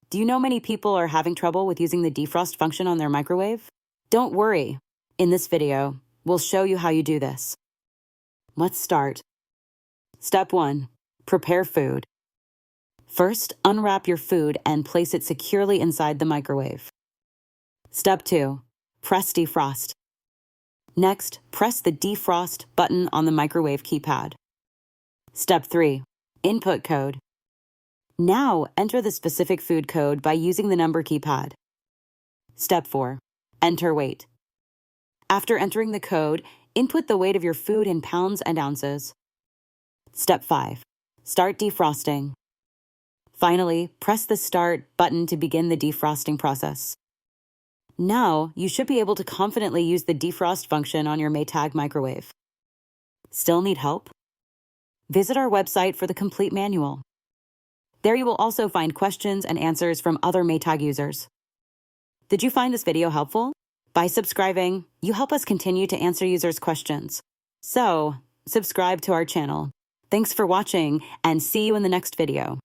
Do you know many people are having trouble with using the defrost function on their microwave? Don't worry. In this video, we'll show you how you do this. Let's start. Step 1. Prepare food. First, unwrap your food and place it securely inside the microwave. Step 2. Press defrost. Next, press the defrost button on the microwave keypad. Step 3. Input code. Now, enter the specific food code by using the number keypad. Step 4. Enter weight. After entering the code, input the weight of your food in pounds and ounces. Step 5. Start defrosting. Finally, press the Start button to begin the defrosting process. Now, you should be able to confidently use the defrost function on your Maytag microwave. Still need help? Visit our website for the complete manual. There you will also find questions and answers from other Maytag users. Did you find this video helpful? By subscribing, you help us continue to answer users' questions. So, subscribe to our channel. Thanks for watching, and see you in the next video.